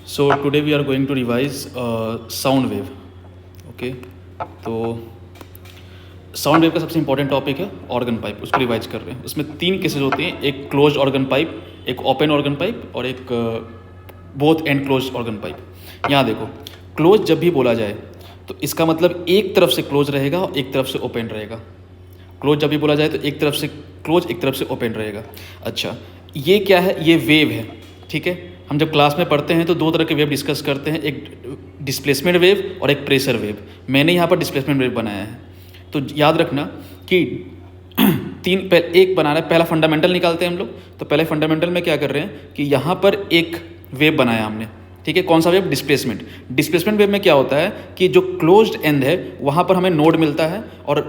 So today we are going to revise sound wave. Okay, तो sound wave का सबसे important topic है organ pipe, उसको revise कर रहे हैं। उसमें तीन केसेस होते हैं, एक क्लोज ऑर्गन पाइप, एक ओपन ऑर्गन पाइप और एक both and close organ pipe. यहाँ देखो, क्लोज जब भी बोला जाए तो इसका मतलब एक तरफ से क्लोज रहेगा और एक तरफ से ओपन रहेगा। क्लोज जब भी बोला जाए तो एक तरफ से क्लोज, एक तरफ से ओपन रहेगा। अच्छा, ये क्या है? ये वेव है, ठीक है। हम जब क्लास में पढ़ते हैं तो दो तरह के वेव डिस्कस करते हैं, एक डिस्प्लेसमेंट वेव और एक प्रेशर वेव। मैंने यहाँ पर डिस्प्लेसमेंट वेव बनाया है, तो याद रखना कि एक बनाना है। पहला फंडामेंटल निकालते हैं हम लोग। तो पहले फंडामेंटल में क्या कर रहे हैं कि यहाँ पर एक वेव बनाया हमने, ठीक है। कौन सा वेव? डिस्प्लेसमेंट। डिस्प्लेसमेंट वेव में क्या होता है कि जो क्लोज्ड एंड है वहाँ पर हमें नोड मिलता है और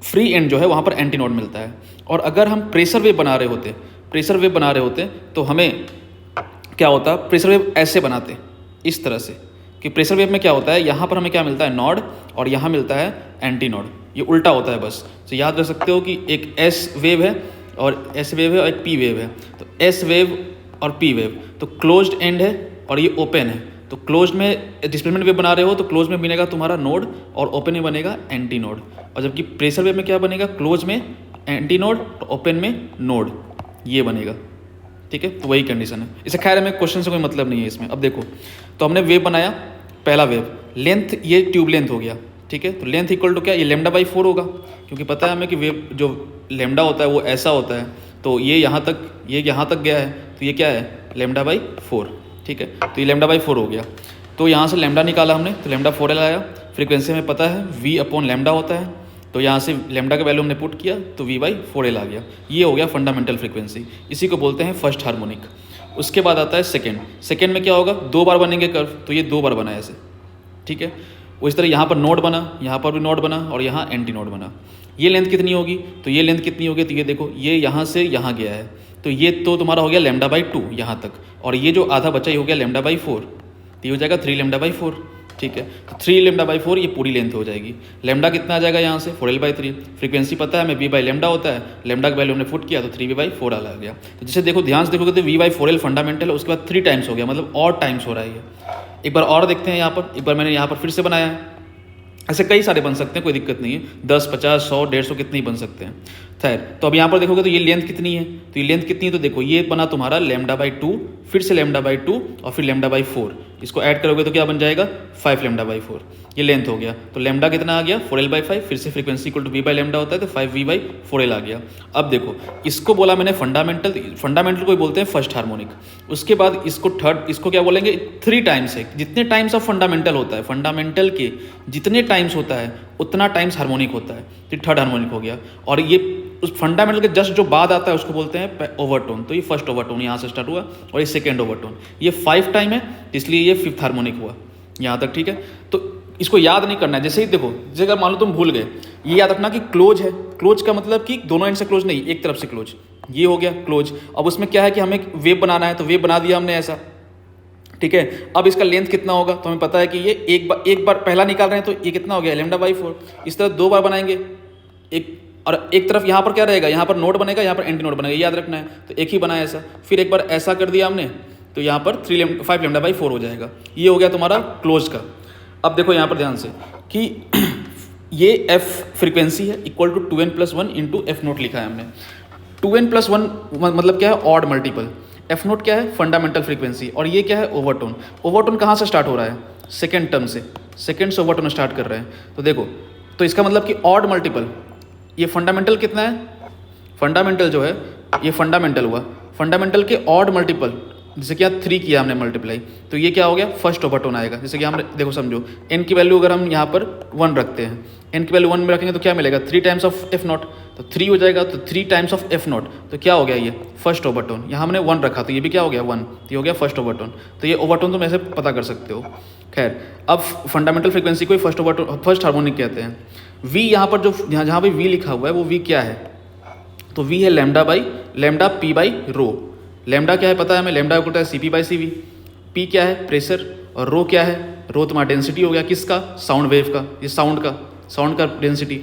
फ्री एंड जो है वहाँ पर एंटी नोड मिलता है। और अगर हम प्रेशर वेव बना रहे होते तो हमें क्या होता है, प्रेशर वेव ऐसे बनाते इस तरह से कि प्रेशर वेव में क्या होता है, यहाँ पर हमें क्या मिलता है? नोड, और यहाँ मिलता है एंटी नोड। ये उल्टा होता है बस। तो याद रख सकते हो कि एक एस वेव है और एस वेव है और एक पी वेव है। तो एस वेव और पी वेव, तो क्लोज्ड एंड है और ये ओपन है। तो क्लोज में डिस्प्लेसमेंट वेव बना रहे हो तो क्लोज में बनेगा तुम्हारा नोड और ओपन में बनेगा एंटी नोड। और जबकि प्रेशर वेव में क्या बनेगा? क्लोज में एंटी नोड, ओपन में नोड, ये बनेगा, ठीक है। तो वही कंडीशन है। इसे खैर हमें क्वेश्चन से कोई मतलब नहीं है इसमें। अब देखो, तो हमने वेव बनाया, पहला वेव, लेंथ, ये ट्यूब लेंथ हो गया, ठीक है। तो लेंथ इक्वल टू क्या? ये λ/4 होगा, क्योंकि पता है हमें कि वेव जो लैम्डा होता है वो ऐसा होता है। तो ये यहाँ तक गया है, तो ये क्या है? λ/4, ठीक है। तो ये λ/4 हो गया। तो यहाँ से लैम्डा निकाला हमने, तो λ4L आया। फ्रीक्वेंसी में पता है V/λ होता है, तो यहाँ से लैम्डा का वैल्यू हमने पुट किया तो V/4L आ गया। ये हो गया फंडामेंटल फ्रीक्वेंसी, इसी को बोलते हैं फर्स्ट हार्मोनिक। उसके बाद आता है सेकेंड में क्या होगा? दो बार बनेंगे कर्व, तो ये दो बार बना ऐसे, ठीक है। वो इस तरह यहाँ पर नोड बना, यहाँ पर भी नोड बना और यहाँ एंटी नोड बना। ये लेंथ कितनी होगी? तो ये लेंथ कितनी होगी? तो ये देखो, ये यहाँ से यहाँ गया है, तो ये तो तुम्हारा हो गया λ/2 यहाँ तक, और ये जो आधा बचा ये हो गया λ/4, तो ये हो जाएगा 3λ/4, ठीक है। तो 3λ/4 ये पूरी लेंथ हो जाएगी। लैम्डा कितना आ जाएगा यहाँ से? 4L/3। फ्रीक्वेंसी पता है हमें V/λ होता है, लैम्डा का वैल्यू हमने पुट किया तो 3V/4L आ गया। तो जैसे देखो, ध्यान से देखोगे तो V/4L फंडामेंटल है, उसके बाद 3 टाइम्स हो गया, मतलब और टाइम्स हो रहा है ये। एक बार और देखते हैं यहाँ पर, एक बार मैंने यहाँ पर फिर से बनाया है। ऐसे कई सारे बन सकते हैं, कोई दिक्कत नहीं है, 10, 50, 100, 150 कितने ही बन सकते हैं। खैर, तो अब यहाँ पर देखोगे तो ये लेंथ कितनी है? तो ये लेंथ कितनी है? तो देखो, ये बना तुम्हारा λ/2, फिर से λ/2 और फिर λ/4। इसको ऐड करोगे तो क्या बन जाएगा? 5λ/4। ये लेंथ हो गया। तो लैम्डा कितना आ गया? 4L/5। फिर से फ्रीक्वेंसी इक्वल टू V/λ होता है, तो 5V/4L आ गया। अब देखो, इसको बोला मैंने फंडामेंटल को बोलते हैं फर्स्ट हार्मोनिक। उसके बाद इसको क्या बोलेंगे? 3 टाइम्स है। जितने टाइम्स ऑफ फंडामेंटल होता है, फंडामेंटल के जितने टाइम्स होता है उतना टाइम्स हार्मोनिक होता है, तो थर्ड हार्मोनिक हो गया। और ये उस फंडामेंटल के जस्ट जो बाद आता है उसको बोलते हैं ओवरटोन। तो ये फर्स्ट ओवरटोन यहाँ से स्टार्ट हुआ और ये सेकेंड ओवरटोन। ये 5 टाइम है, इसलिए ये 5th हार्मोनिक हुआ यहाँ तक, ठीक है। तो इसको याद नहीं करना है। जैसे ही देखो, जैसे अगर मान लो तुम भूल गए, ये याद रखना कि क्लोज है। क्लोज का मतलब कि दोनों एंड से क्लोज नहीं, एक तरफ से क्लोज। ये हो गया क्लोज। अब उसमें क्या है कि हमें वेव बनाना है, तो वेव बना दिया हमने ऐसा, ठीक है। अब इसका लेंथ कितना होगा? तो हमें पता है कि ये एक बार पहला निकाल रहे हैं, तो ये कितना हो गया? λ/4। इस तरह 2 बार बनाएंगे, एक तरफ यहाँ पर क्या रहेगा? यहाँ पर नोड बनेगा, यहाँ पर एंटी नोड बनेगा, याद रखना है। तो एक ही बनाया ऐसा, फिर एक बार ऐसा कर दिया हमने, तो यहाँ पर 5λ/4 हो जाएगा। ये हो गया तुम्हारा क्लोज का। अब देखो यहाँ पर ध्यान से कि ये f फ्रीक्वेंसी है equal to 2n+1 into f0 लिखा है हमने। 2n+1 मतलब क्या है? Odd multiple. f0 क्या है? Fundamental frequency. और ये क्या है? ओवरटोन। ओवरटोन कहाँ से स्टार्ट हो रहा है? सेकेंड टर्म से, सेकेंड से ओवरटोन स्टार्ट कर रहे हैं। तो देखो, तो इसका मतलब कि ऑड मल्टीपल। ये फंडामेंटल कितना है? फंडामेंटल जो है ये फंडामेंटल हुआ, फंडामेंटल के ऑड मल्टीपल। जैसे कि यहाँ 3 किया हमने मल्टीप्लाई, तो ये क्या हो गया? फर्स्ट ओवरटोन आएगा। जैसे कि हम देखो, समझो, n की वैल्यू अगर हम यहाँ पर 1 रखते हैं, n की वैल्यू 1 में रखेंगे तो क्या मिलेगा? 3 टाइम्स ऑफ f0, तो 3 हो जाएगा। तो 3 टाइम्स ऑफ f0, तो क्या हो गया? ये फर्स्ट ओवरटोन। यहाँ हमने 1 रखा, तो ये भी क्या हो गया? 1। तो ये हो गया फर्स्ट ओवरटोन। तो ये ओवरटोन तुम ऐसे पता कर सकते हो। खैर, अब फंडामेंटल फ्रीक्वेंसी को फर्स्ट हार्मोनिक कहते हैं। v यहाँ पर जो जहाँ पे v लिखा हुआ है वो v क्या है? तो v है λ/p/ρ। लैम्डा क्या है पता है हमें? लैम्डा होता है CP/CV। p क्या है? प्रेशर। और रो क्या है? रो तुम्हारा डेंसिटी हो गया, किसका? साउंड वेव का, ये साउंड का डेंसिटी।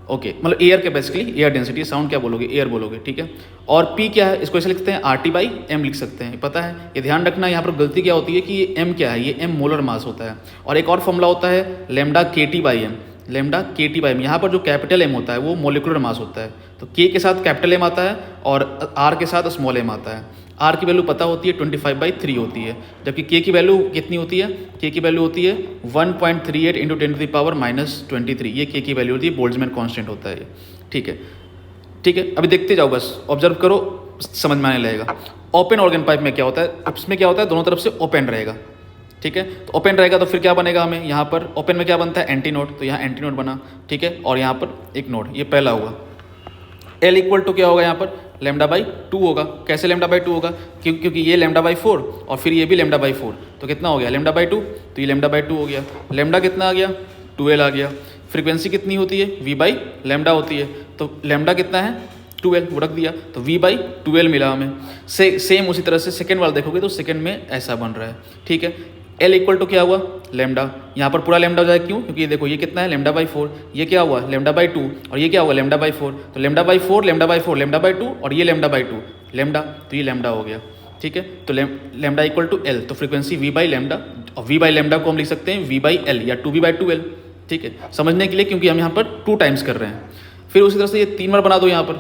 ओके, मतलब एयर के बेसिकली एयर डेंसिटी, साउंड क्या बोलोगे, एयर बोलोगे, ठीक है। और पी क्या है, इसको ऐसे लिखते हैं RT/m लिख सकते हैं, पता है। ये ध्यान रखना, यहाँ पर गलती क्या होती है कि ये m क्या है, ये m मोलर मास होता है। और एक और फॉर्मूला होता है लैम्डा KT/m, लैम्डा KT/m। यहाँ पर जो कैपिटल M होता है वो मोलिकुलर मास होता है, तो K के साथ कैपिटल M आता है और R के साथ स्मॉल m आता है। R की वैल्यू पता होती है 25/3 होती है, जबकि K की वैल्यू कितनी होती है, K की वैल्यू होती है 1.38 × 10⁻⁻23, ये K की वैल्यू होती है, बोल्ट्जमैन कांस्टेंट होता है ये, ठीक है। ठीक है, अभी देखते जाओ, बस ऑब्जर्व करो, समझ में आने लगेगा। ओपन ऑर्गन पाइप में क्या होता है, इसमें क्या होता है, दोनों तरफ से ओपन रहेगा, ठीक है। तो ओपन रहेगा तो फिर क्या बनेगा, हमें यहाँ पर ओपन में क्या बनता है, एंटी नोड, तो यहाँ एंटी नोड बना, ठीक है। और यहाँ पर एक नोड, ये पहला हुआ। L इक्वल टू क्या होगा, यहाँ पर λ/2 होगा। कैसे λ/2 होगा, क्योंकि ये λ/4 और फिर ये भी λ/4, तो कितना हो गया λ/2, तो ये λ/2 हो गया। लैम्डा कितना आ गया, 2L आ गया। फ्रीक्वेंसी कितनी होती है, V/λ होती है, तो लैम्डा कितना है 2L, वो रख दिया, तो V/2L मिला हमें। सेम उसी तरह से सेकेंड वाला देखोगे तो सेकेंड में ऐसा बन रहा है, ठीक है। L इक्वल टू क्या हुआ, लैम्डा, यहाँ पर पूरा लैम्डा हो जाएगा, क्यों, क्योंकि ये देखो ये कितना है λ/4, ये क्या हुआ λ/2 और ये क्या हुआ λ/4, तो λ/4 λ/4 λ/2 और ये λ/2 लैम्डा, तो ये लैम्डा हो गया, ठीक है। तो लैम्डा इक्वल टू L, तो फ्रीक्वेंसी V/λ, और V/λ को हम लिख सकते हैं V/L या 2V/2L, ठीक है, समझने के लिए, क्योंकि हम यहाँ पर 2 टाइम्स कर रहे हैं। फिर उसी तरह से ये 3 बार बना दो यहाँ पर,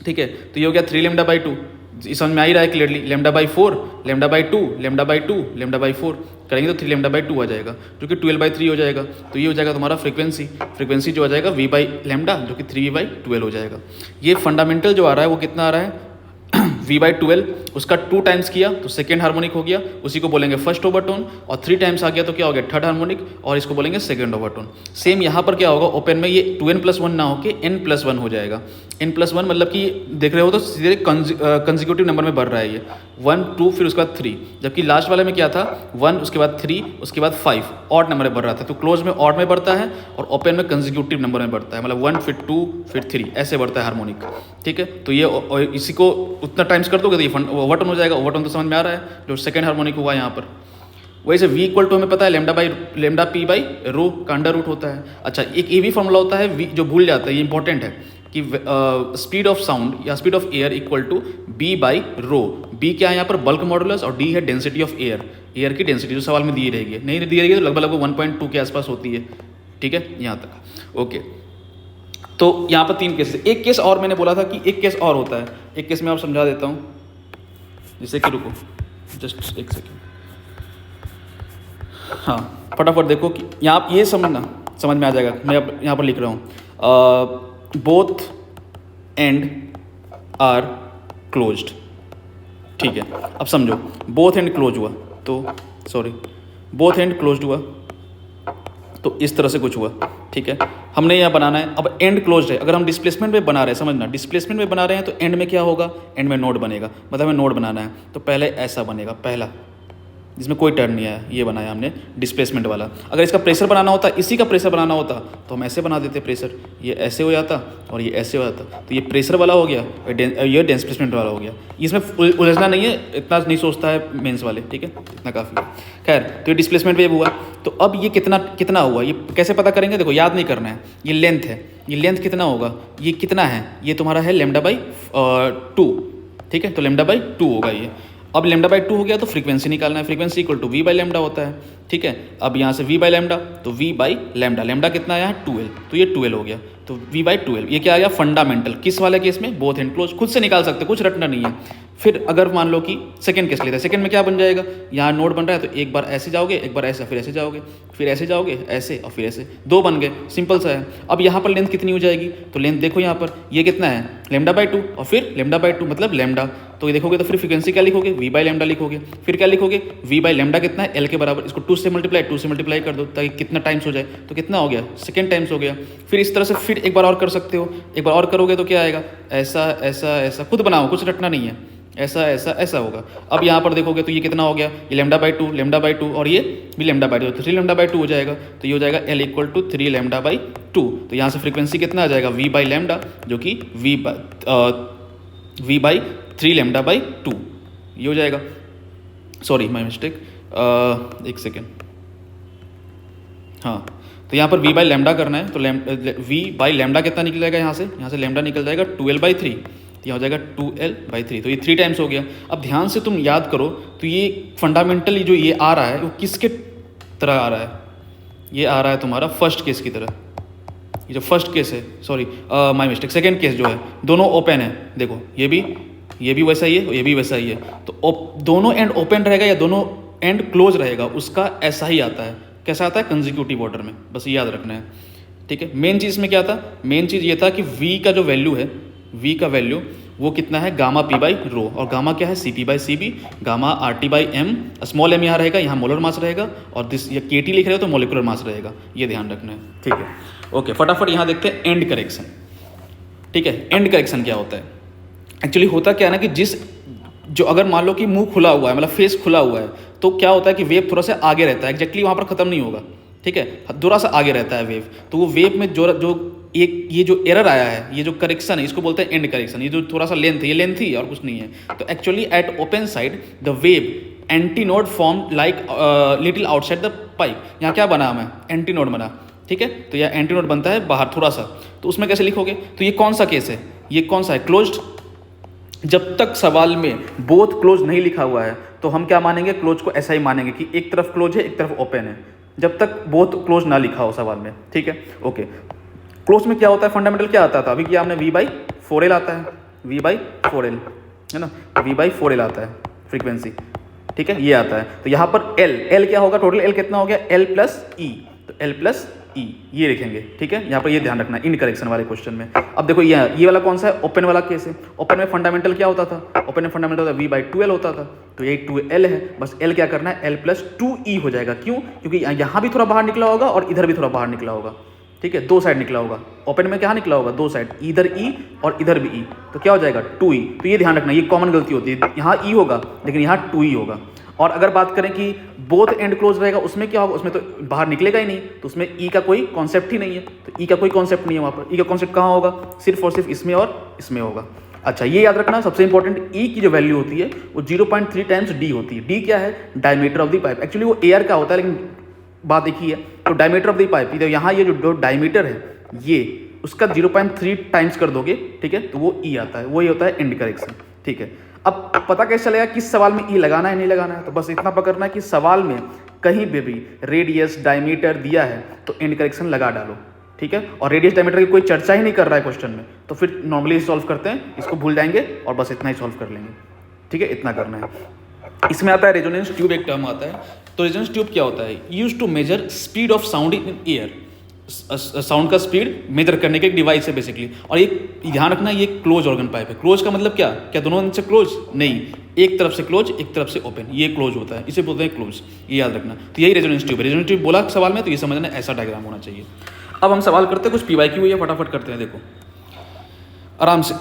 ठीक है, तो ये हो गया 3λ/2, समझ में आ ही रहा है क्लियरली, λ/4 λ/2 λ/2 λ/4 करेंगे तो 3λ/2 आ जाएगा, जो कि 12/3 हो जाएगा। तो ये हो जाएगा तुम्हारा फ्रीक्वेंसी जो आ जाएगा V/λ, जो कि 3V/12 हो जाएगा। ये फंडामेंटल जो आ रहा है वो कितना आ रहा है V/12, उसका 2 टाइम्स किया तो सेकेंड हार्मोनिक हो गया, उसी को बोलेंगे फर्स्ट ओवरटोन, और 3 टाइम्स आ गया तो क्या हो गया, थर्ड हार्मोनिक, और इसको बोलेंगे सेकेंड ओवरटोन। सेम यहाँ पर क्या होगा, ओपन में ये 2n+1 ना होके n+1 हो जाएगा। n+1 मतलब कि देख रहे हो तो सीधे कंजिक्यूटिव नंबर में बढ़ रहा है ये, 1 2 फिर उसके बाद 3, जबकि लास्ट वाले में क्या था 1 उसके बाद 3 उसके बाद 5 ऑड नंबर में बढ़ रहा था। तो क्लोज में ऑड में बढ़ता है और ओपन में कंजिक्यूटिव नंबर में बढ़ता है, मतलब 1 फिर 2 फिर 3 ऐसे बढ़ता है हार्मोनिक, ठीक है। तो ये इसी को उतना टाइम्स कर दोगे तो ये ओवरटोन हो जाएगा। ओवरटोन तो समझ में आ रहा है, जो सेकेंड हार्मोनिक हुआ यहाँ पर। वैसे V इक्वल टू हमें पता है λ/p/ρ का अंडर रूट होता है। अच्छा, एक ये भी फॉर्मूला होता है V, जो भूल जाता है, ये इंपॉर्टेंट है कि स्पीड ऑफ साउंड या speed of air equal to B/ρ। B क्या है यहाँ पर, बल्क मॉडुलस, और D है डेंसिटी ऑफ एयर की डेंसिटी, जो सवाल में दी रहेगी, नहीं दी रहेगी तो लगभग 1.2 के आसपास होती है, ठीक है, यहाँ तक, ओके। तो यहाँ पर 3 केस, एक केस और मैंने बोला था कि एक केस और होता है, एक केस में आप समझा देता हूँ, जैसे कि रुको जस्ट एक सेकेंड, हाँ फटाफट देखो कि यहाँ ये समझना, समझ में आ जाएगा। मैं अब यहाँ पर लिख रहा हूँ बोथ एंड आर क्लोज्ड, ठीक है। अब समझो बोथ एंड क्लोज हुआ तो बोथ एंड क्लोज्ड हुआ तो इस तरह से कुछ हुआ, ठीक है। हमने यहाँ बनाना है, अब एंड क्लोज्ड है, अगर हम डिस्प्लेसमेंट में बना रहे हैं, समझना डिस्प्लेसमेंट में बना रहे हैं तो एंड में क्या होगा, एंड में नोड बनेगा, मतलब हमें नोड बनाना है तो पहले ऐसा बनेगा, पहला जिसमें कोई टर्न नहीं आया, ये बनाया हमने डिस्प्लेसमेंट वाला। अगर इसका प्रेशर बनाना होता, इसी का प्रेशर बनाना होता तो हम ऐसे बना देते प्रेशर, ये ऐसे हो जाता और ये ऐसे हो जाता, तो ये प्रेशर वाला हो गया, ये डिस्प्लेसमेंट वाला हो गया। इसमें उलझना नहीं है, इतना नहीं सोचता है मेंस वाले, ठीक है, इतना काफ़ी है। खैर, तो ये डिस्प्लेसमेंट वेव हुआ, तो अब ये कितना हुआ, ये कैसे पता करेंगे, देखो याद नहीं करना है, ये लेंथ है, ये लेंथ कितना होगा, ये कितना है, ये तुम्हारा है λ/2, ठीक है, तो λ/2 होगा ये। अब λ/2 हो गया तो फ्रीक्वेंसी निकालना है, फ्रीक्वेंसी इक्वल टू V/λ होता है, ठीक है। अब यहाँ से V/λ, तो V/λ, लैम्डा कितना आया है 2L, तो ये 2L हो गया, तो V/2L, ये क्या आ गया फंडामेंटल, किस वाले केस में, बोथ एंड क्लोज, खुद से निकाल सकते, कुछ रटना नहीं है। फिर अगर मान लो कि सेकंड केस लेते हैं, सेकंड में क्या बन जाएगा, यहाँ नोड बन रहा है तो एक बार ऐसे जाओगे, एक बार ऐसे, फिर ऐसे जाओगे, फिर ऐसे जाओगे, ऐसे और फिर ऐसे, 2 बन गए, सिंपल सा है। अब यहाँ पर लेंथ कितनी हो जाएगी, तो लेंथ देखो यहाँ पर ये कितना है λ/2 और फिर λ/2 मतलब लैम्डा, तो ये देखोगे तो फिर फ्रीक्वेंसी क्या लिखोगे, V/λ लिखोगे, फिर क्या लिखोगे, V/λ कितना है L के बराबर, इसको 2 से मल्टीप्लाई कर दो ताकि कितना टाइम्स हो जाए, तो कितना हो गया, सेकेंड टाइम्स हो गया। फिर इस तरह से फिर एक बार और कर सकते हो, एक बार और करोगे तो क्या आएगा, ऐसा ऐसा ऐसा, खुद बनाओ, कुछ रटना नहीं है, ऐसा ऐसा ऐसा होगा। अब यहाँ पर देखोगे तो ये कितना हो गया, ये λ/2 और ये भी λ/2, तो 3λ/2 हो जाएगा, तो ये हो जाएगा L इक्वल टू 3λ/2। तो यहाँ से फ्रीक्वेंसी कितना आ जाएगा, V/λ, जो कि V/3λ/2 ये हो जाएगा, सॉरी माय मिस्टेक, एक सेकेंड, हाँ, तो यहाँ पर v बाई लैम्डा करना है, तो v बाई लैम्डा कितना निकल जाएगा यहाँ से लैम्डा निकल जाएगा 2l/3, यह हो जाएगा 2l/3, तो ये 3 टाइम्स हो गया। अब ध्यान से तुम याद करो, तो ये फंडामेंटली जो ये आ रहा है वो किसके तरह आ रहा है, ये आ रहा है तुम्हारा फर्स्ट केस की तरह। ये जो फर्स्ट केस है, sorry my mistake, second case जो है, दोनों ओपन है, देखो ये भी वैसा ही है, ये भी वैसा ही है, तो दोनों एंड ओपन रहेगा या दोनों एंड क्लोज रहेगा, उसका ऐसा ही आता है। कैसा आता है? कंजिक्यूटिव ऑर्डर में, बस ये याद रखना है, ठीक है। मेन चीज़ में क्या था? मेन चीज़ ये था कि v का जो वैल्यू है, v का वैल्यू वो कितना है, गामा p बाई रो, और गामा क्या है, cp by cb, gamma RT by m, small m यहाँ रहेगा, यहाँ मोलर मास रहेगा, और दिस ये KT लिख रहे हो तो मोलिकुलर मास रहेगा, ये ध्यान रखना है, ठीक है। ओके, फटाफट यहाँ देखते हैं एंड करेक्शन, ठीक है। एंड करेक्शन क्या होता है? एक्चुअली होता क्या है ना कि जो अगर मान लो कि मुंह खुला हुआ है, मतलब फेस खुला हुआ है, तो क्या होता है कि वेव थोड़ा सा आगे रहता है, एग्जैक्टली वहाँ पर ख़त्म नहीं होगा, ठीक है, थोड़ा सा आगे रहता है वेव। तो वो वेव में ये जो एरर आया है, ये जो करेक्शन है, इसको बोलते हैं एंड करेक्शन। ये जो थोड़ा सा लेंथ है, ये लेंथ ही और कुछ नहीं है। तो actually eight open side the wave antinode form like little outside the pipe. यहाँ क्या बना हमें? एंटीनोड बना, ठीक है। तो यह एंटीनोड बनता है बाहर थोड़ा सा, तो उसमें कैसे लिखोगे? तो ये कौन सा केस है, ये कौन सा है? क्लोज्ड। जब तक सवाल में बोथ क्लोज नहीं लिखा हुआ है तो हम क्या मानेंगे? क्लोज को ऐसा ही मानेंगे कि एक तरफ क्लोज है, एक तरफ ओपन है, जब तक बोथ क्लोज ना लिखा हो सवाल में, ठीक है। ओके, क्लोज में क्या होता है? फंडामेंटल क्या आता था? अभी क्या हमने v/4l आता है, v/4l है ना, v/4l आता है फ्रीक्वेंसी, ठीक है, ये आता है। तो यहाँ पर l क्या होगा? टोटल l कितना हो गया? l प्लस ई, तो l प्लस ई ये लिखेंगे, ठीक है। यहाँ पर ये ध्यान रखना है इन करेक्शन वाले क्वेश्चन में। अब देखो ये वाला कौन सा है? ओपन वाला केस है। ओपन में फंडामेंटल क्या होता था? ओपन में फंडामेंटल होता v/2l होता था, तो ये 2l है, बस l क्या करना है? l प्लस 2e हो जाएगा। क्यों? क्योंकि यहाँ भी थोड़ा बाहर निकला होगा और इधर भी थोड़ा बाहर निकला होगा, ठीक है, दो साइड निकला होगा। ओपन में क्या निकला होगा? दो साइड, इधर ई और इधर भी ई, तो क्या हो जाएगा? 2e। तो ये ध्यान रखना, ये कॉमन गलती होती है, यहाँ ई होगा लेकिन यहाँ 2e होगा। और अगर बात करें कि बोथ एंड क्लोज रहेगा, उसमें क्या होगा? उसमें तो बाहर निकलेगा ही नहीं, तो उसमें ई का कोई कॉन्सेप्ट ही नहीं है, तो ई का कोई कॉन्सेप्ट नहीं है वहाँ पर। ई का कॉन्सेप्ट कहाँ होगा? सिर्फ और सिर्फ इसमें और इसमें होगा। अच्छा, ये याद रखना सबसे इंपॉर्टेंट, ई की जो वैल्यू होती है वो 0.3 टाइम्स डी होती है। डी क्या है? Diameter of the pipe. Actually वो एयर का होता है, लेकिन बात एक ही है। तो डायमीटर ऑफ द पाइप, यहाँ ये जो डायमीटर है, ये उसका 0.3 टाइम्स कर दोगे, ठीक है, तो वो ई आता है, वही होता है एंड करेक्शन, ठीक है। अब पता कैसे चलेगा किस सवाल में ई लगाना है नहीं लगाना है? तो बस इतना पकड़ना है कि सवाल में कहीं भी रेडियस डायमीटर दिया है तो एंड करेक्शन लगा डालो, ठीक है। और रेडियस डायमीटर की कोई चर्चा ही नहीं कर रहा है क्वेश्चन में, तो फिर नॉर्मली सॉल्व करते हैं, इसको भूल जाएंगे और बस इतना ही सॉल्व कर लेंगे, ठीक है, इतना करना है। इसमें आता है रेजोनेंस ट्यूब, एक टर्म आता है। तो रेजोनेंस ट्यूब क्या होता है? Use to measure speed of sound in air. Sound का स्पीड मेजर करने के एक डिवाइस है बेसिकली। और ये ध्यान रखना, ये क्लोज ऑर्गन पाइप है। क्लोज का मतलब क्या दोनों से क्लोज नहीं, एक तरफ से क्लोज, एक तरफ से ओपन, ये क्लोज होता है, इसे बोलते हैं क्लोज, ये याद रखना। तो यही रेजोनेंस ट्यूब है। रेजोनेंस ट्यूब बोला सवाल में, तो ये समझना ऐसा डायग्राम होना चाहिए। अब हम सवाल करते हैं, कुछ PYQ है, फटाफट करते हैं। देखो आराम से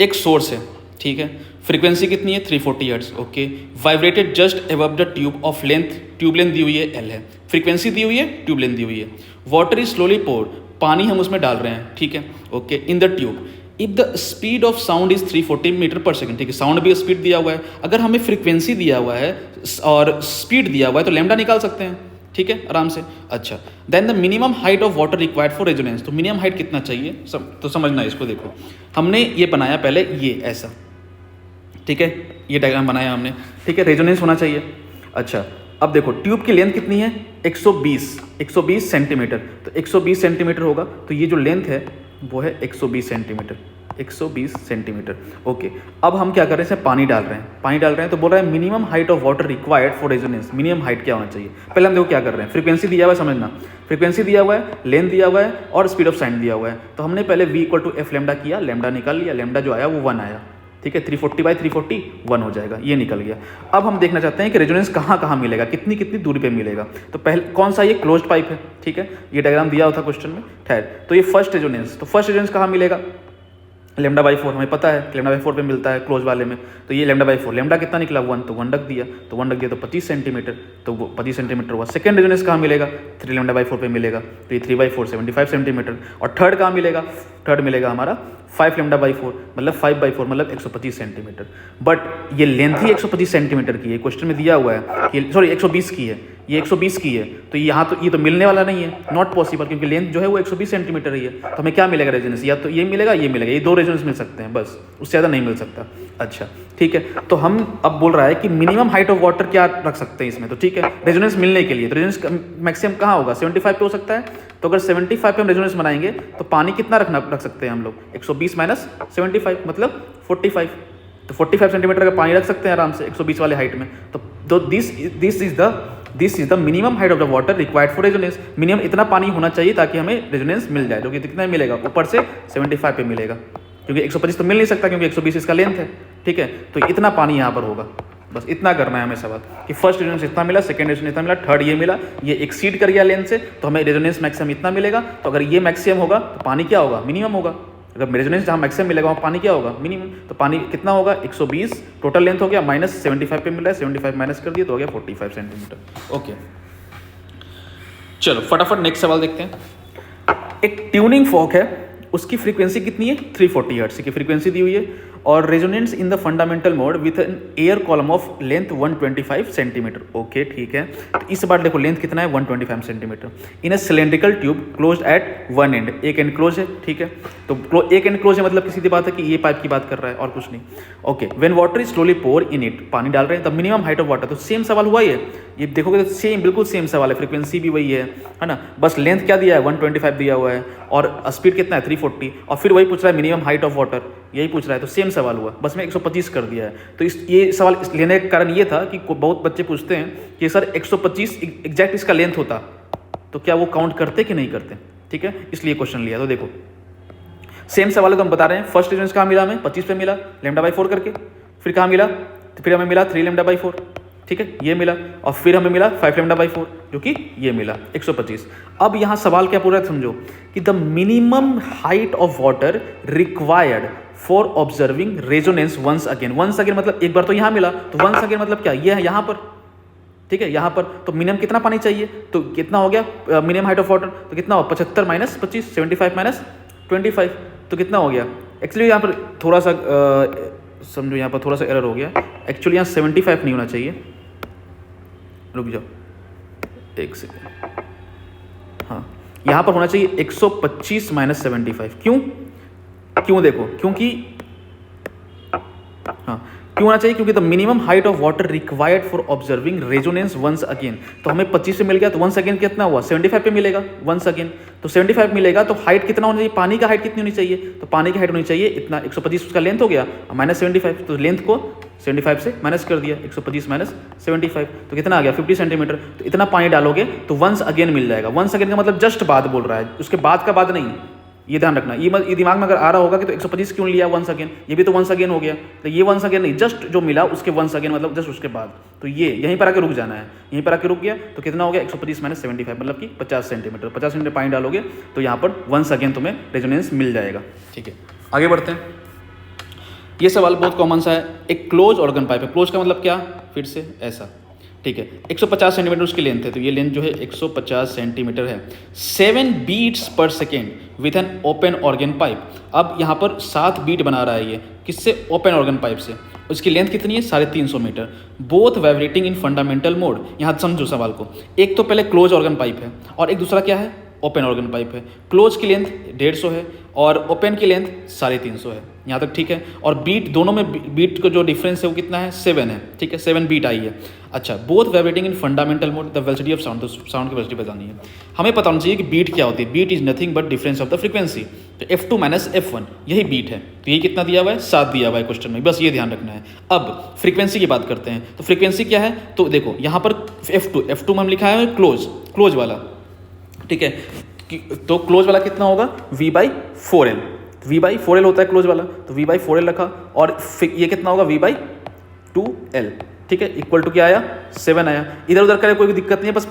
एक सोर्स है, ठीक है, फ्रीक्वेंसी कितनी है? 340 hertz, okay. Vibrated just above the tube of length, tube length दी हुई है L है, फ्रीक्वेंसी दी हुई है, ट्यूब लेंथ दी हुई है। वाटर इज स्लोली पोर्ड, पानी हम उसमें डाल रहे हैं, ठीक है, okay, in the tube. If the speed of sound is 340 metre per second, ठीक है, साउंड भी स्पीड दिया हुआ है। अगर हमें फ्रीक्वेंसी दिया हुआ है और स्पीड दिया हुआ है तो लैम्डा निकाल सकते हैं, ठीक है, आराम से। अच्छा, then the minimum height of water required for resonance, तो मिनिमम हाइट कितना चाहिए? तो समझना है इसको। देखो हमने ये बनाया पहले, ये ऐसा, ठीक है, ये डायग्राम बनाया हमने, ठीक है, रेजोनेंस होना चाहिए। अच्छा, अब देखो ट्यूब की लेंथ कितनी है? 120 सेंटीमीटर, तो 120 सेंटीमीटर होगा, तो ये जो लेंथ है वो है 120 सेंटीमीटर, ओके। अब हम क्या कर रहे हैं? इसमें पानी डाल रहे हैं, तो बोल रहे हैं minimum height of water required for resonance. Minimum height क्या होना चाहिए? पहले हम देखो क्या कर रहे हैं, फ्रीक्वेंसी दिया हुआ है, समझना, फ्रीक्वेंसी दिया हुआ है, लेंथ दिया हुआ है और स्पीड ऑफ साउंड दिया हुआ है। तो हमने पहले v = f लैम्डा किया, लैम्डा निकाल लिया, लैम्डा जो आया वो 1 आया, ठीक है, 340/340 1 हो जाएगा, ये निकल गया। अब हम देखना चाहते हैं कि रेजोनेंस कहाँ मिलेगा, कितनी दूरी पे मिलेगा। तो पहले कौन सा? ये क्लोज्ड पाइप है, ठीक है, ये डायग्राम दिया हुआ था क्वेश्चन में, ठहर। तो ये फर्स्ट रेजोनेंस कहाँ मिलेगा? λ/4 हमें पता है, λ/4 पे मिलता है क्लोज वाले में। तो ये λ/4, लैम्डा कितना निकला? 1, तो 1 रख दिया, तो 25 सेंटीमीटर, तो वो 25 सेंटीमीटर हुआ। सेकंड रेजोनेंस कहाँ मिलेगा? 3 λ/4 पे मिलेगा, तो ये 3/4 75 सेंटीमीटर। और थर्ड कहाँ मिलेगा? थर्ड मिलेगा हमारा 5 λ/4, मतलब 5/4 मतलब 125 सेंटीमीटर। बट ये लेंथ ही 125 सेंटीमीटर की है, क्वेश्चन में दिया हुआ है कि सॉरी 120 की है, ये 120 की है, तो यहाँ तो ये तो मिलने वाला नहीं है, नॉट पॉसिबल, क्योंकि लेंथ जो है वो 120 सेंटीमीटर ही है। तो हमें क्या मिलेगा रेजोनेंस, या तो ये मिलेगा, ये मिलेगा, ये दो रेजोनेंस मिल सकते हैं बस, उससे ज़्यादा नहीं मिल सकता। अच्छा ठीक है, तो हम अब बोल रहा है कि मिनिमम हाइट ऑफ वाटर क्या रख सकते हैं इसमें, तो ठीक है रेजोनेंस मिलने के लिए, तो रेजोनेंस मैक्सिमम कहाँ होगा, 75 पे हो सकता है। तो अगर 75 पे हम रेजोनेंस बनाएंगे तो पानी कितना रख सकते हैं हम लोग, 120 माइनस 75 मतलब 45, तो 45 सेंटीमीटर का पानी रख सकते हैं आराम से 120 वाले हाइट में। तो this is the minimum height of the water required for resonance. Minimum इतना पानी होना चाहिए ताकि हमें रेजोनेंस मिल जाए, जो कि कितना मिलेगा, ऊपर से 75 पे मिलेगा, क्योंकि 125 तो मिल नहीं सकता, क्योंकि 120 इसका लेंथ है। ठीक है, तो इतना पानी यहाँ पर होगा, बस इतना करना है हमें सवाल कि फर्स्ट रेजोनेंस इतना मिला, सेकंड रेजोनेंस इतना मिला, थर्ड ये मिला, ये एक्सीड कर गया लेंथ से, तो हमें रेजोनेंस मैक्सिमम इतना मिलेगा। तो अगर ये मैक्सिमम होगा तो पानी क्या होगा, मिनिमम होगा। अगर रेजोनेंस जहाँ मैक्सिमम मिलेगा वहाँ पानी क्या होगा, मिनिमम। तो पानी कितना होगा, 120 टोटल लेंथ हो गया, माइनस 75 पे मिल रहा है, 75 माइनस कर दिए तो हो गया 45 सेंटीमीटर। ओके चलो फटाफट नेक्स्ट सवाल देखते हैं। एक ट्यूनिंग फॉर्क है, उसकी फ्रीक्वेंसी कितनी है, 340 हर्ट्ज की फ्रीक्वेंसी दी हुई है, और resonance in the fundamental mode with an air column of length 125 centimetre. Okay ठीक है, तो इस बार देखो लेंथ कितना है, 125 centimetre, in a cylindrical tube closed eight one and, एक एंड क्लोज है। ठीक है, तो एक एंड क्लोज है मतलब कि सीधी बात है कि ये पाइप की बात कर रहा है और कुछ नहीं। Okay, when water is slowly pour in it, पानी डाल रहे हैं, तब मिनिमम हाइट ऑफ वाटर, तो सेम सवाल हुआ ही है, ये देखोगे तो सेम बिल्कुल सेम सवाल है, फ्रीक्वेंसी भी वही है ना, बस लेंथ क्या दिया है 125 दिया हुआ है, और स्पीड कितना है 340, और फिर वही पूछ रहा है मिनिमम हाइट ऑफ वाटर, यही पूछ रहा है, तो सेम सवाल हुआ, बस मैं 125 कर दिया है। तो ये सवाल लेने का कारण ये था कि बहुत बच्चे पूछते हैं कि सर 125 एग्जैक्ट इसका लेंथ होता तो क्या वो काउंट करते कि नहीं करते। ठीक है, इसलिए क्वेश्चन लिया। तो देखो सेम सवाल को हम बता रहे हैं, फर्स्ट रेजोनेंस कहाँ मिला हमें, 25 पे मिला λ/4 करके, फिर कहाँ मिला, तो फिर हमें मिला 3 λ/4, ठीक है ये मिला, और फिर हमें मिला 5 λ/4 जो कि ये मिला 125। अब यहाँ सवाल क्या पूरा समझो कि the minimum height of water required for observing resonance once again मतलब एक बार तो यहाँ मिला, तो वंस अगेन मतलब क्या, ये है यहाँ पर। ठीक है, यहाँ पर तो मिनिमम कितना पानी चाहिए, तो कितना हो गया मिनिमम हाइट ऑफ वाटर, तो कितना हो 75 माइनस 25, 75 माइनस 25, तो कितना हो गया। एक्चुअली यहाँ पर थोड़ा सा समझो, यहाँ पर थोड़ा सा एरर हो गया, एक्चुअली यहाँ 75 नहीं होना चाहिए, रुक जाओ एक सेकेंड, हाँ यहाँ पर होना चाहिए 125 माइनस 75। क्यों देखो, क्योंकि हाँ क्यों होना चाहिए, क्योंकि the minimum height of water required for observing resonance once again, तो हमें 25 से मिल गया, तो वंस अगेन कितना हुआ 75 पे मिलेगा वंस अगेन, तो 75 मिलेगा, तो हाइट कितना होना चाहिए, पानी का हाइट कितनी होनी चाहिए, तो पानी की हाइट होनी चाहिए इतना, 125 उसका लेंथ हो गया माइनस 75, तो लेंथ को 75 से माइनस कर दिया, 125 माइनस 75 तो कितना आ गया 50 सेंटीमीटर। तो इतना पानी डालोगे तो वंस अगेन मिल जाएगा, वंस अगेन का मतलब जस्ट बाद बोल रहा है, उसके बाद का बाद नहीं, ये ध्यान रखना। ये दिमाग में अगर आ रहा होगा कि तो 125 क्यों लिया वंस अगेन, ये भी तो वंस अगेन हो गया, तो ये वंस अगेन नहीं, जस्ट जो मिला उसके वंस अगेन मतलब जस्ट उसके बाद, तो ये यहीं पर आके रुक जाना है, यहीं पर आके रुक गया, तो कितना हो गया 125 माइनस 75 मतलब कि 50 सेंटीमीटर, 50 सेंटीमीटर पानी डालोगे तो यहाँ पर वंस अगेन तुम्हें रेजोनेंस मिल जाएगा। ठीक है, आगे बढ़ते हैं। ये सवाल बहुत कॉमन सा है, एक क्लोज ऑर्गन पाइप है, क्लोज का मतलब क्या, फिर से ऐसा, ठीक है 150 सेंटीमीटर उसकी लेंथ है, तो ये लेंथ जो है 150 सेंटीमीटर है, 7 बीट्स पर second with an open organ pipe. अब यहाँ पर 7 बीट बना रहा है ये, किससे, ओपन ऑर्गन पाइप से, उसकी लेंथ कितनी है 350 metre, both vibrating in fundamental mode. यहाँ समझो सवाल को, एक तो पहले क्लोज ऑर्गन पाइप है और एक दूसरा क्या है, ओपन ऑर्गन पाइप है। क्लोज की लेंथ 150 है और ओपन की लेंथ 350 है, यहाँ तक ठीक है, और बीट दोनों में बीट का जो डिफरेंस है वो कितना है 7 है, ठीक है 7 बीट आई है। अच्छा, both vibrating in fundamental mode, the velocity of sound, तो साउंड की वेलोसिटी बतानी है हमें, पता होना चाहिए कि बीट क्या होती है, beat is nothing but difference of the frequency, तो F2 माइनस F1 यही बीट है, तो ये कितना दिया हुआ है 7 दिया हुआ है क्वेश्चन में, बस ये ध्यान रखना है। अब फ्रीक्वेंसी की बात करते हैं, तो फ्रीक्वेंसी क्या है, तो देखो यहाँ पर F2 में हम लिखा है क्लोज वाला, ठीक है, तो क्लोज वाला कितना होगा V/4L, V/4L होता है क्लोज वाला, तो V/4L रखा, और ये कितना होगा V/2L, ठीक है, इक्वल टू क्या आया 7 आया। इधर उधर करे कोई दिक्कत नहीं है, बस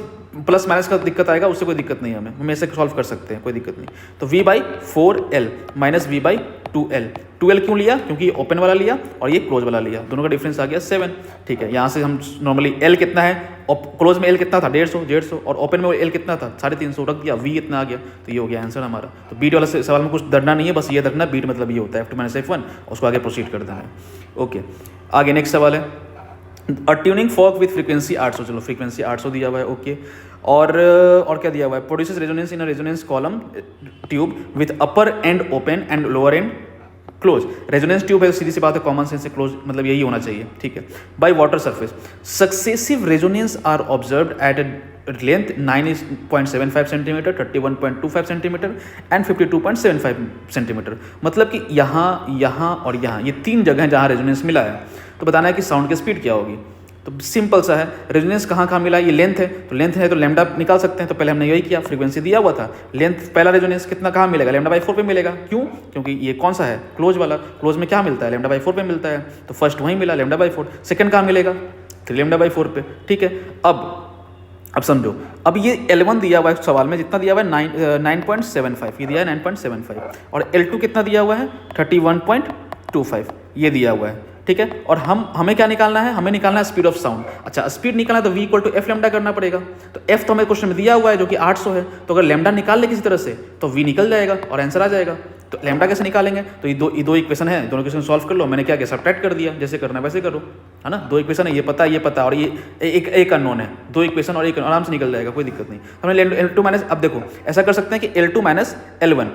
प्लस माइनस का दिक्कत आएगा, उससे कोई दिक्कत नहीं है, हम ऐसे सॉल्व कर सकते हैं, कोई दिक्कत नहीं। तो V/4L माइनस V/2L, 2L क्यों लिया, क्योंकि ओपन वाला लिया और ये क्लोज वाला लिया, दोनों का डिफरेंस आ गया 7, ठीक है। यहाँ से हम नॉर्मली L कितना है, क्लोज में L कितना था 150 और ओपन में L कितना था 350, रख दिया, V इतना आ गया, तो ये हो गया आंसर हमारा। तो बीट वाला सवाल में कुछ डरना नहीं है, बस ये रखना बीट मतलब ये होता है F2 माइनस F1, उसको आगे प्रोसीड करना है। ओके, आगे नेक्स्ट सवाल है, ट्यूनिंग फॉर्क विथ फ्रीक्वेंसी 800, चलो फ्रीक्वेंसी 800 दिया हुआ है, ओके। और क्या दिया हुआ है, produces resonance in a resonance column tube with upper and open and lower and close. Resonance tube है, सीधी सी बात है, कॉमन सेंस से क्लोज मतलब यही होना चाहिए, ठीक है। By water surface successive resonance are observed at length 9.75 centimetre, 31.25 centimetre and 52.75 centimetre. मतलब कि यहाँ और यहाँ ये तीन जगह जहाँ रेजोनेंस मिला है, तो बताना है कि साउंड की स्पीड क्या होगी। तो सिंपल सा है, रेजोनेंस कहाँ है, ये लेंथ है, तो लेंथ है तो लैम्डा निकाल सकते हैं। तो पहले हमने यही किया, फ्रीक्वेंसी दिया हुआ था, लेंथ पहला रेजोनेंस कितना कहाँ मिलेगा, λ/4 पे मिलेगा। क्यों? क्योंकि ये कौन सा है, क्लोज वाला, क्लोज में क्या मिलता है, λ/4 पे मिलता है, तो फर्स्ट वहीं मिला λ/4। सेकंड कहाँ मिलेगा, 3λ/4 पे, ठीक है। अब समझो, अब ये L1 दिया हुआ है सवाल में, जितना दिया हुआ है 9.75, ये दिया है 9.75, और L2 कितना दिया हुआ है 31.25, ये दिया हुआ है, ठीक है। और हमें क्या निकालना है, हमें निकालना है स्पीड ऑफ साउंड। अच्छा, स्पीड निकालना है तो v = f लैम्डा करना पड़ेगा। तो f तो हमें क्वेश्चन में दिया हुआ है जो कि 800 है, तो अगर लैम्डा निकाल ले किसी तरह से तो v निकल जाएगा और आंसर आ जाएगा। तो लैम्डा कैसे निकालेंगे, तो ये दो इक्वेशन है, दोनों इक्वेशन सॉल्व कर लो। मैंने क्या किया, सब्ट्रैक्ट कर दिया, जैसे करना है वैसे करो, है ना। दो इक्वेशन है, ये पता और ये एक अननोन है, दो इक्वेशन और एक आराम से निकल जाएगा, कोई दिक्कत नहीं। हमने L2 माइनस, अब देखो ऐसा कर सकते हैं कि L2 minus L1,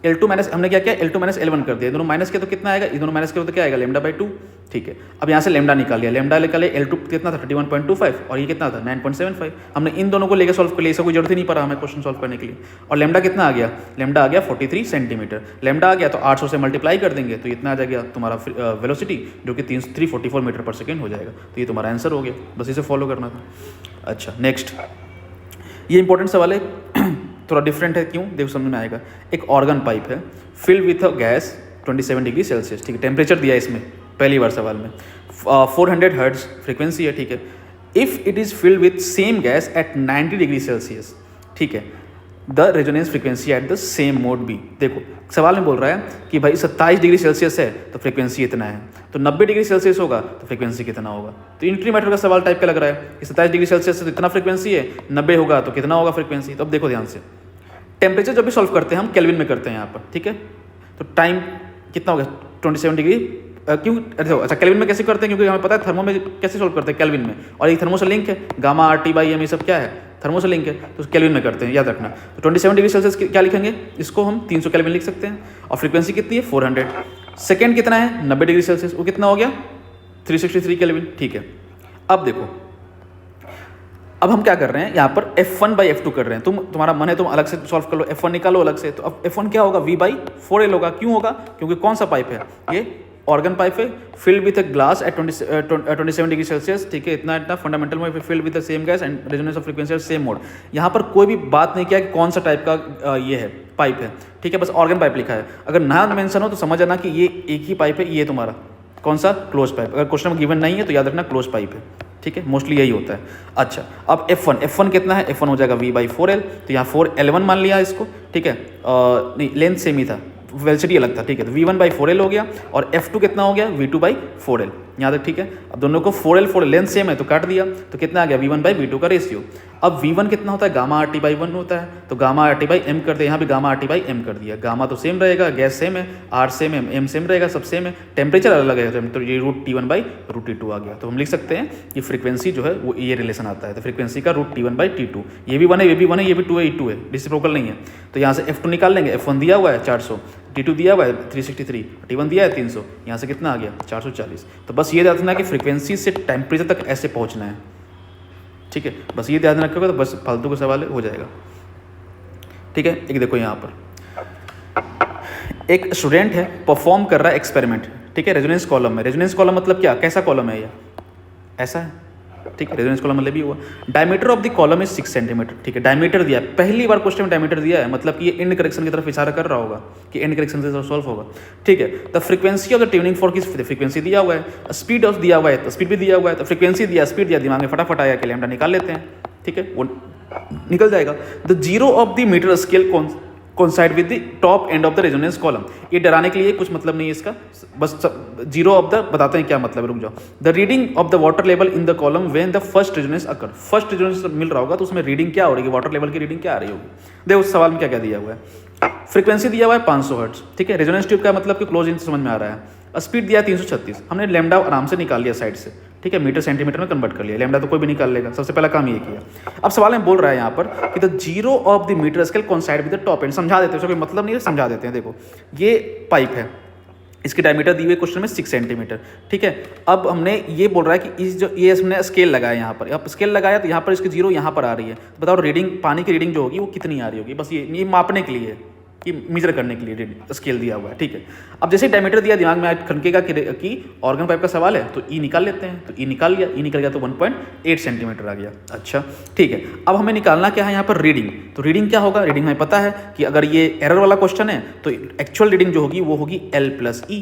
L2 minus हमने क्या किया, L2 माइनस L1 कर दिया, दोनों माइनस के तो कितना आएगा, ये दोनों माइनस के तो क्या आएगा, λ/2, ठीक है। अब यहाँ से लैम्डा निकाल लिया, लैम्डा निकाले, L2 कितना था 31.25 और ये कितना था 9.75। हमने इन दोनों को लेकर सॉल्व कर लिया, इसका कोई जरूरत ही नहीं पड़ा हमें क्वेश्चन सॉल्व करने के लिए। और लैम्डा कितना आ गया, लैम्डा आ गया 43 सेंटीमीटर। लैम्डा आ गया तो 800 से मल्टीप्लाई कर देंगे तो इतना आ जाएगा तुम्हारा वेलोसिटी, जो कि 344 मीटर पर सेकेंड हो जाएगा। तो ये तुम्हारा आंसर हो गया, बस इसे फॉलो करना था। अच्छा, नेक्स्ट, ये इंपॉर्टेंट सवाल है, थोड़ा डिफरेंट है, क्यों देखो समझ में आएगा। एक ऑर्गन पाइप है filled with a gas 27 degree Celsius, ठीक है। टेम्परेचर दिया है इसमें पहली बार सवाल में, 400 हर्ट्ज फ्रीक्वेंसी है, ठीक है। If it is filled with same gas at 90 degree Celsius, ठीक है, the resonance frequency at the same mode be. देखो सवाल में बोल रहा है कि भाई 27 डिग्री सेल्सियस है तो फ्रीक्वेंसी इतना है, तो 90 डिग्री सेल्सियस होगा तो फ्रीक्वेंसी कितना होगा। तो इंक्रीमेटर का सवाल टाइप का लग रहा है कि 27 डिग्री सेल्सियस से तो इतना फ्रीक्वेंसी है, 90 होगा तो कितना होगा फ्रीक्वेंसी। तो अब देखो ध्यान से, टेम्परेचर जब भी सॉल्व करते हैं हम केल्विन में करते हैं यहाँ पर, ठीक है। तो टाइम कितना होगा 27 डिग्री, क्यों, अच्छा केल्विन में कैसे करते हैं, क्योंकि हमें पता है थर्मो में कैसे सॉल्व करते हैं केल्विन में, और ये थर्मो से लिंक है, गामा RT/m ये सब क्या है, थर्मो से लिंक है, तो केल्विन में करते हैं, याद रखना। तो 27 डिग्री सेल्सियस क्या लिखेंगे, इसको हम 300 केल्विन लिख सकते हैं, और फ्रीक्वेंसी कितनी है 400। सेकेंड कितना है 90 डिग्री सेल्सियस, वो कितना हो गया 363 केल्विन, ठीक है। अब देखो, अब हम क्या कर रहे हैं यहाँ पर F1/F2 कर रहे हैं, तुम्हारा मन है तुम अलग से सॉल्व कर लो, F1 निकालो अलग से। तो अब F1 क्या होगा, V/4L होगा। क्यों होगा, क्योंकि कौन सा पाइप है, ये ऑर्गन पाइप है, filled with a glass at 27 degree Celsius, ठीक है। इतना फंडामेंटल में filled with the same gas and resonance of frequency at same mode. यहाँ पर कोई भी बात नहीं किया कि कौन सा टाइप का ये है पाइप है, ठीक है, बस ऑर्गन पाइप लिखा है। अगर ना मेंशन हो तो समझ आना कि ये एक ही पाइप है, ये तुम्हारा कौन सा, क्लोज पाइप। अगर क्वेश्चन में गिवन नहीं है तो याद रखना क्लोज पाइप है, ठीक है, मोस्टली यही होता है। अच्छा, अब F1 कितना है, F1 हो जाएगा V/4L, तो यहाँ 4L1 मान लिया इसको, ठीक है। नहीं, लेंथ सेम ही था, वेलोसिटी अलग था, ठीक है। तो V1/4L हो गया, और F2 कितना हो गया V2/4L, यहाँ तक ठीक है। अब दोनों को 4L लेंथ सेम है तो काट दिया, तो कितना आ गया V1/V2 का रेशियो। अब V1 कितना होता है, गामा RT/1 होता है, तो गामा RT/m कर दिया, यहाँ भी गामा RT/m कर दिया। गामा तो सेम रहेगा, गैस सेम है, R सेम है, m सेम रहेगा, सब सेम है, टेम्परेचर अलग है, तो ये √T1/√T2 आ गया। तो हम लिख सकते हैं कि फ्रीक्वेंसी जो है वो ये रिलेशन आता है, तो फ्रीक्वेंसी का √T1/T2, ये भी 1 है, ये भी 1 है, ये भी 2 है, ये 2 है, रेसिप्रोकल नहीं है। तो यहाँ से F2 निकाल लेंगे, F1 दिया हुआ है 400, T2 दिया हुआ है 363, T1 दिया है 300, यहाँ से कितना आ गया 440। तो बस ये ध्यान रखना कि फ्रीक्वेंसी से टेम्परेचर तक ऐसे पहुँचना है, ठीक है, बस ये ध्यान रखोगे तो बस फालतू का सवाल हो जाएगा, ठीक है। एक देखो यहाँ पर एक स्टूडेंट है, परफॉर्म कर रहा है एक्सपेरिमेंट, ठीक है, रेजोनेंस कॉलम में। रेजोनेंस कॉलम मतलब क्या, कैसा कॉलम है ये, ऐसा है, ठीक है। रेजोनेंस कॉलम मतलब भी हुआ, diameter of the column is 6 centimetre, ठीक है। डायमीटर दिया है, पहली बार क्वेश्चन में डायमीटर दिया है, मतलब कि ये एंड करेक्शन की तरफ इशारा कर रहा होगा कि एंड करेक्शन से सॉल्व होगा, ठीक है। The frequency of the tuning fork is, frequency दिया हुआ है, स्पीड ऑफ दिया हुआ है, तो स्पीड भी दिया हुआ है, तो फ्रीक्वेंसी दिया, स्पीड दिया, दिमाग में फटाफट आया कि लैम्डा निकाल लेते हैं, ठीक है, वो निकल जाएगा। The zero of the metre scale coincide with the top end of the resonance column. ये डराने के लिए कुछ मतलब नहीं है इसका, बस जीरो ऑफ द बताते हैं क्या मतलब है, रुक जाओ। The reading of the water level in the column when the first resonance occur, first resonance मिल रहा होगा तो उसमें रीडिंग क्या हो रही है, वाटर लेवल की रीडिंग क्या आ रही होगी। देखो उस सवाल में क्या क्या दिया हुआ है, फ्रीक्वेंसी दिया हुआ है 500 हर्ट्ज, ठीक है। रेजोनेंस ट्यूब का मतलब कि क्लोज इन समझ में आ रहा है, स्पीड दिया है 336, हमने लैम्डा आराम से निकाल लिया साइड से, ठीक है, मीटर सेंटीमीटर में कन्वर्ट कर लिया, लैम्डा तो कोई भी निकाल लेगा, सबसे पहला काम ये किया। अब सवाल में बोल रहा है यहाँ पर कि the zero of the metre scale coincide with the top end, समझा देते हैं, उसका कोई मतलब नहीं है, समझा देते हैं। देखो ये पाइप है, इसकी डायमीटर दी हुई क्वेश्चन में 6 सेंटीमीटर, ठीक है। अब हमने ये बोल रहा है कि इस जो ये हमने स्केल लगाया यहाँ पर, अब स्केल लगाया तो यहाँ पर इसकी जीरो यहाँ पर आ रही है, तो बताओ रीडिंग, पानी की रीडिंग जो होगी वो कितनी आ रही होगी, बस ये मापने के लिए, ये मेजर करने के लिए स्केल दिया हुआ है, ठीक है। अब जैसे डायमीटर दिया, दिमाग में खनकेगा कि ऑर्गन पाइप का सवाल है तो ई निकाल लेते हैं, तो ई निकाल लिया, ई निकल गया तो 1.8 सेंटीमीटर आ गया। अच्छा ठीक है, अब हमें निकालना क्या है यहाँ पर, रीडिंग। तो रीडिंग क्या होगा, रीडिंग हमें पता है कि अगर ये एरर वाला क्वेश्चन है तो एक्चुअल रीडिंग जो होगी वो होगी L + E।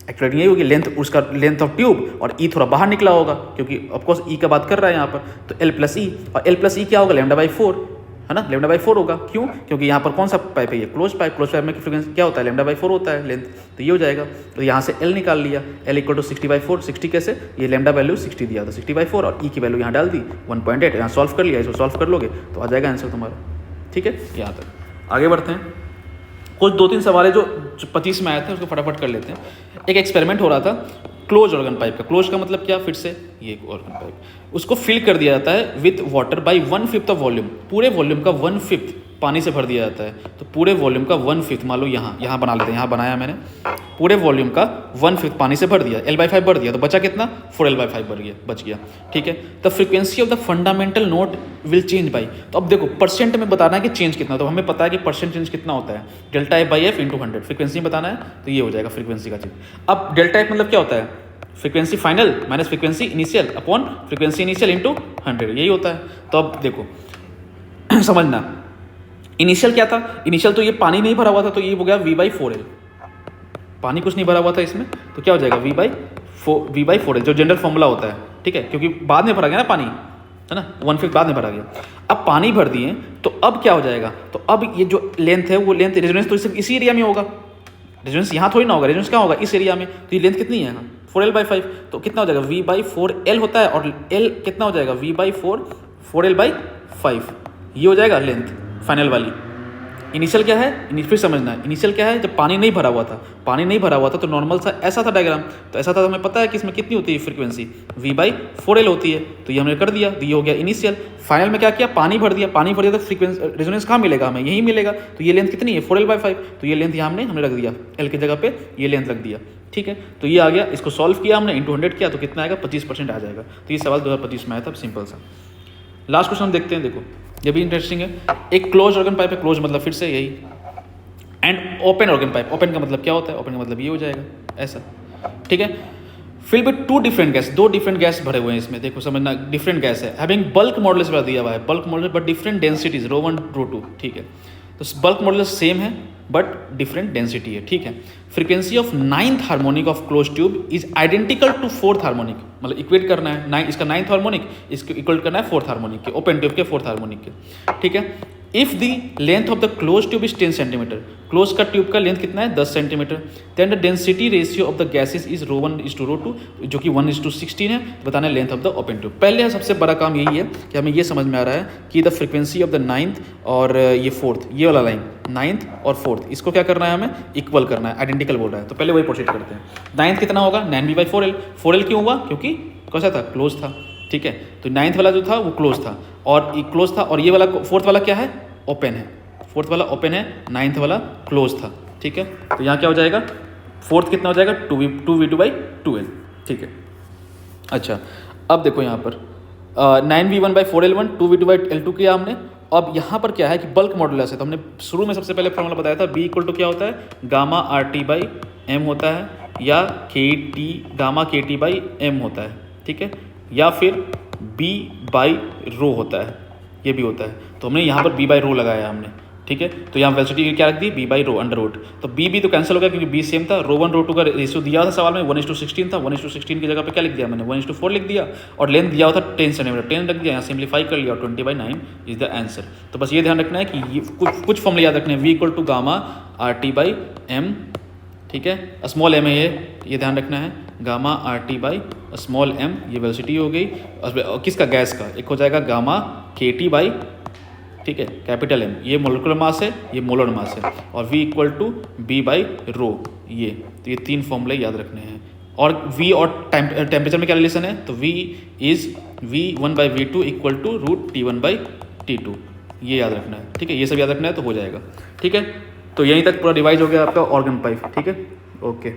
एक्चुअल रीडिंग यही होगी, लेंथ, उसका लेंथ ऑफ ट्यूब, और ई थोड़ा बाहर निकला होगा क्योंकि ऑफकोर्स ई का बात कर रहा है यहाँ पर, तो L + E, और L + E क्या होगा, λ/4 है ना, λ/4 होगा। क्यों, क्योंकि यहाँ पर कौन सा पाइप है, ये क्लोज पाइप, क्लोज पाइप में फ्रीक्वेंसी क्या होता है, λ/4 होता है लेंथ, तो ये हो जाएगा। तो यहाँ से L निकाल लिया, L = 60/4, 60 कैसे, ये लैम्डा वैल्यू 60 दिया था, 60/4, और ई की वैल्यू यहाँ डाल दी 1.8, यहाँ सॉल्व कर लिया, इसको सॉल्व कर लोगे तो आ जाएगा आंसर तुम्हारा, ठीक है। यहाँ तक आगे बढ़ते हैं, कुछ 2-3 सवाल है जो 25 में आए थे, उसको फटाफट कर लेते हैं। एक एक्सपेरिमेंट हो रहा था क्लोज ऑर्गन पाइप का, क्लोज का मतलब क्या, फिर से ये ऑर्गन पाइप, उसको फिल कर दिया जाता है with water bye 1/5 of volume, पूरे वॉल्यूम का 1/5 पानी से भर दिया जाता है। तो पूरे वॉल्यूम का 1/5, मान लो यहाँ बना लेते हैं, यहाँ बनाया मैंने, पूरे वॉल्यूम का 1/5 पानी से भर दिया, L/5 भर दिया, तो बचा कितना, 4L/5 बच गया, ठीक है। The frequency of the fundamental note will change by, तो अब देखो परसेंट में बताना है कि चेंज कितना, तो हमें पता है कि परसेंट चेंज कितना होता है, ΔF/F × 100, फ्रीक्वेंसी बताना है तो ये हो जाएगा फ्रीक्वेंसी का चेंज। अब ΔF मतलब क्या होता है, frequency final minus frequency initial upon frequency initial × 100, यही होता है। तो अब देखो समझना, इनिशियल क्या था, इनिशियल तो ये पानी नहीं भरा हुआ था, तो ये हो गया V/4L, पानी कुछ नहीं भरा हुआ था इसमें, तो क्या हो जाएगा V/4L, जो जनरल फॉर्मूला होता है, ठीक है, क्योंकि बाद में भरा गया ना पानी, है ना, 1/5 बाद में भरा गया। अब पानी भर दिए तो अब क्या हो जाएगा, तो अब ये जो लेंथ है वो लेंथ, रेजोनेंस तो इसी एरिया में होगा, रेजोनेंस यहाँ थोड़ी ना होगा, रेजोनेंस क्या होगा इस एरिया में, तो ये लेंथ कितनी है, 4L/5, तो कितना हो जाएगा, V/4L होता है, और L कितना हो जाएगा, V/4L/5, ये हो जाएगा लेंथ फाइनल वाली। इनिशियल क्या है, फिर समझना है, इनिशियल क्या है, जब पानी नहीं भरा हुआ था, पानी नहीं भरा हुआ था तो नॉर्मल सा ऐसा था डायग्राम, तो ऐसा था, हमें पता है कि इसमें कितनी होती है फ्रीक्वेंसी, V/4L होती है, तो ये हमने कर दिया, ये हो गया इनिशियल। फाइनल में क्या किया, पानी भर दिया, पानी भर दिया तो फ्रीक्वेंसी रेजोनेंस कहाँ मिलेगा हमें, यही मिलेगा, तो ये लेंथ कितनी है, 4L/5, तो ये लेंथ यहाँ हमने रख दिया, L की जगह पे ये लेंथ रख दिया, ठीक है। तो ये आ गया, इसको सॉल्व किया हमने, × 100 किया तो कितना आएगा, 25% आ जाएगा। तो ये सवाल 2025 में आया था, सिंपल सा। लास्ट क्वेश्चन हम देखते हैं, देखो ये भी इंटरेस्टिंग है। एक क्लोज ऑर्गन पाइप है, क्लोज मतलब फिर से यही, and open organ pipe, open का मतलब क्या होता है, ओपन का मतलब ये हो जाएगा ऐसा, ठीक है। Fill with 2 different gas, 2 different gas भरे हुए हैं इसमें, देखो समझना, डिफरेंट गैस है, हैविंग बल्क मॉडुलस दिया हुआ है, bulk modulus but different densities ρ1 ρ2, ठीक है। तो बल्क मॉडुलस सेम है बट डिफरेंट डेंसिटी है, ठीक है। Frequency of 9th harmonic of close tube is identical to 4th harmonic, मतलब इक्वेट करना है, इसका 9th हार्मोनिक इसको इक्वल करना है 4th हार्मोनिक के, ओपन ट्यूब के 4th हार्मोनिक के, ठीक है। If the length of the close tube is 10 centimeter, close का ट्यूब का लेंथ कितना है, 10 centimeter, then the density ratio of the gases is ρ1:ρ2, जो कि 1:16 है, बताना है length of the open tube. पहले सबसे बड़ा काम यही है कि हमें ये समझ में आ रहा है कि the frequency of the 9th और ये 4th, ये वाला लाइन 9th और 4th, इसको क्या करना है, हमें इक्वल करना है, आइडेंटिकल बोल रहा है, तो पहले वही प्रोसीड करते हैं। 9th कितना होगा, 9V/4L, 4L क्यों हुआ, क्योंकि कैसा था, क्लोज था, ठीक है। तो 9th वाला जो था वो क्लोज था, और ये क्लोज था, और ये वाला 4th वाला क्या है, ओपन है, 4th वाला ओपन है, 9th वाला क्लोज था, ठीक है। तो यहाँ क्या हो जाएगा, 4th कितना हो जाएगा, 2V2/2L, ठीक है। अच्छा अब देखो यहाँ पर 9V1/4L1, 2V2/L2 किया हमने। अब यहाँ पर क्या है कि बल्क मॉडुलस है, तो हमने शुरू में सबसे पहले फॉर्मूला बताया था, B = क्या होता है, γ/RT/m होता है, या γ/KT/m होता है, ठीक है, या फिर B/ρ होता है, ये भी होता है। तो हमने यहाँ पर B/ρ लगाया हमने, ठीक है। तो यहाँ वेलोसिटी क्या रख दी, B/ρ √ तो B तो कैंसिल हो गया क्योंकि B सेम था, ρ1 ρ2 का रेशियो दिया था सवाल में 1:16 था, 1:16 की जगह पे क्या लिख दिया मैंने, 1:4 लिख दिया, और लेंथ दिया हुआ था 10 सेंटीमीटर, 10 रख दिया, यहाँ सिंप्लीफाई कर लिया, और 20/9 इज द आंसर। तो बस ये ध्यान रखना है कि ये कुछ फॉर्मूले याद रखने हैं, V = γ/RT/m, ठीक है, स्मॉल m है ये ध्यान रखना है, γ/RT/m, ये वेलोसिटी हो गई, किसका, गैस का, एक हो जाएगा γ/KT/, ठीक है, कैपिटल M, ये मोलिकुलर मास है, ये मोलर मास है, और V = B/ρ, ये, तो ये 3 फॉर्मूले याद रखने हैं, और V और टेम्परेचर में क्या रिलेशन है, तो V is V1/V2 equal to √T1/T2, ये याद रखना है, ठीक है, ये सब याद रखना है तो हो जाएगा, ठीक है। तो यहीं तक पूरा रिवाइज हो गया आपका ऑर्गन पाइप, ठीक है, ओके।